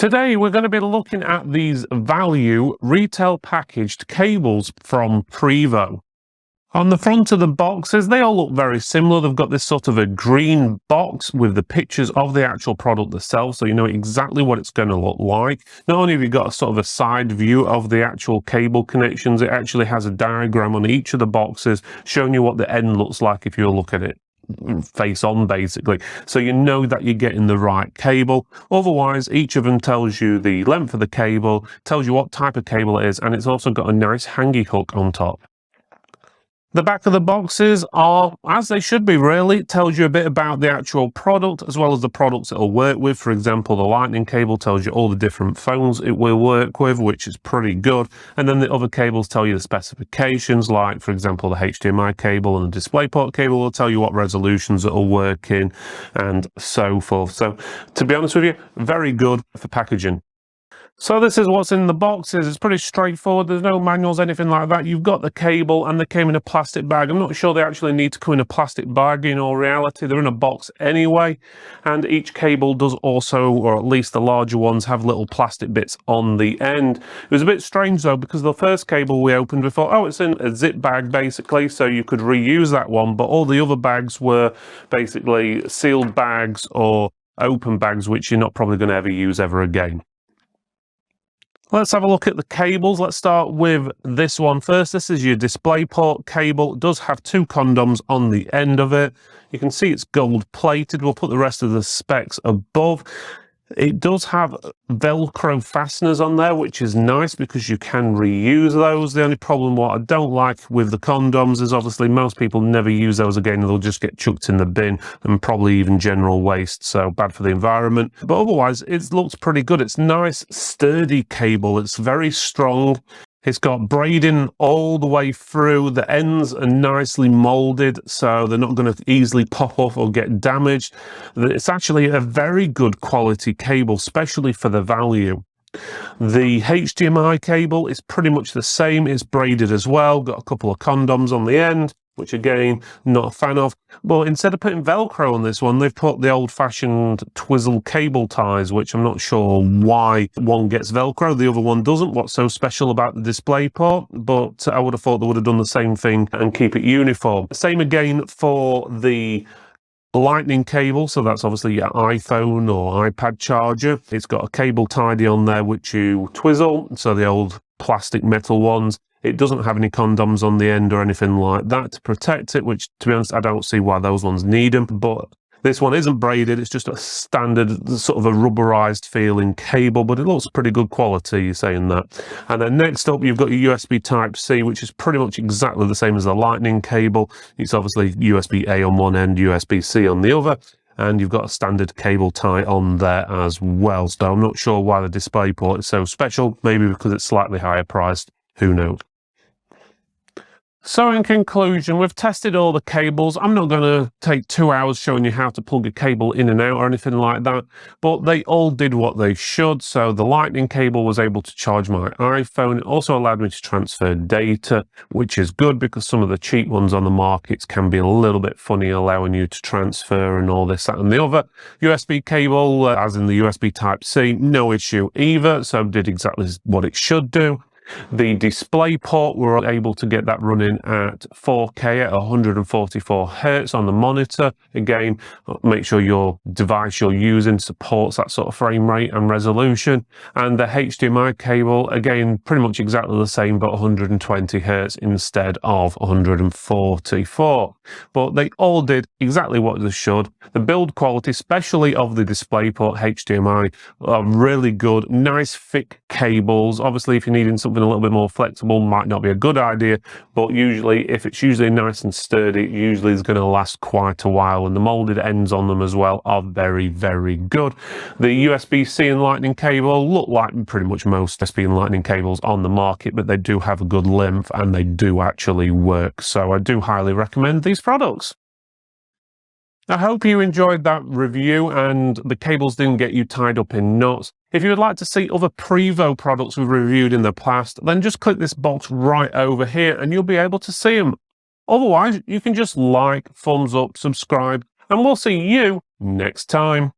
Today we're going to be looking at these value retail packaged cables from Prevo. On the front of the boxes, they all look very similar. They've got this sort of a green box with the pictures of the actual product itself, so you know exactly what it's going to look like. Not only have you got a sort of a side view of the actual cable connections, it actually has a diagram on each of the boxes showing you what the end looks like if you look at it face on, basically, so you know that you're getting the right cable. Otherwise, each of them tells you the length of the cable, tells you what type of cable it is, and it's also got a nice hangy hook on top. The back of the boxes are, as they should be really, it tells you a bit about the actual product as well as the products it'll work with. For example, the lightning cable tells you all the different phones it will work with, which is pretty good. And then the other cables tell you the specifications, like, for example, the HDMI cable and the DisplayPort cable will tell you what resolutions it'll work in and so forth. So, to be honest with you, very good for packaging. So this is what's in the boxes. It's pretty straightforward. There's no manuals, anything like that. You've got the cable and they came in a plastic bag. I'm not sure they actually need to come in a plastic bag in all reality. They're in a box anyway. And each cable does also, or at least the larger ones, have little plastic bits on the end. It was a bit strange though, because the first cable we opened, we thought, oh, it's in a zip bag basically, so you could reuse that one. But all the other bags were basically sealed bags or open bags, which you're not probably going to ever use ever again. Let's have a look at the cables. Let's start with this one first. This is your DisplayPort cable. It does have two condoms on the end of it. You can see it's gold plated. We'll put the rest of the specs above. It does have Velcro fasteners on there, which is nice because you can reuse those. The only problem what I don't like with the condoms is obviously most people never use those again. They'll just get chucked in the bin and probably even general waste, so bad for the environment. But otherwise, it looks pretty good. It's nice, sturdy cable. It's very strong. It's got braiding all the way through. The ends are nicely molded, so they're not going to easily pop off or get damaged. It's actually a very good quality cable, especially for the value. The HDMI cable is pretty much the same. It's braided as well. Got a couple of condoms on the end, which again, not a fan of. But instead of putting Velcro on this one, they've put the old-fashioned twizzle cable ties, which I'm not sure why one gets Velcro, the other one doesn't. What's so special about the DisplayPort? But I would have thought they would have done the same thing and keep it uniform. Same again for the lightning cable, so that's obviously your iPhone or iPad charger. It's got a cable tidy on there which you twizzle, so the old plastic metal ones. It doesn't have any condoms on the end or anything like that to protect it, which, to be honest, I don't see why those ones need them. But this one isn't braided. It's just a standard sort of a rubberized feeling cable, but it looks pretty good quality, saying that. And then next up, you've got your USB Type-C, which is pretty much exactly the same as the lightning cable. It's obviously USB-A on one end, USB-C on the other. And you've got a standard cable tie on there as well. So I'm not sure why the DisplayPort is so special. Maybe because it's slightly higher priced. Who knows? So in conclusion, we've tested all the cables. I'm not going to take 2 hours showing you how to plug a cable in and out or anything like that, but they all did what they should. So the lightning cable was able to charge my iPhone. It also allowed me to transfer data, which is good because some of the cheap ones on the markets can be a little bit funny, allowing you to transfer and all this, that and the other. USB cable, as in the USB Type-C, no issue either. So did exactly what it should do. The DisplayPort, we're able to get that running at 4K at 144 Hz on the monitor. Again, make sure your device you're using supports that sort of frame rate and resolution. And the HDMI cable, again, pretty much exactly the same, but 120 Hz instead of 144. But they all did exactly what they should. The build quality, especially of the DisplayPort HDMI, are really good. Nice thick cables. Obviously, if you're needing something a little bit more flexible, might not be a good idea, but usually if it's usually nice and sturdy, it usually is going to last quite a while, and the molded ends on them as well are very, very good. The USB-C and lightning cable look like pretty much most USB and lightning cables on the market, but they do have a good length and they do actually work, so I do highly recommend these products. I hope you enjoyed that review and the cables didn't get you tied up in knots. If you would like to see other Prevo products we've reviewed in the past, then just click this box right over here and you'll be able to see them. Otherwise, you can just like, thumbs up, subscribe, and we'll see you next time.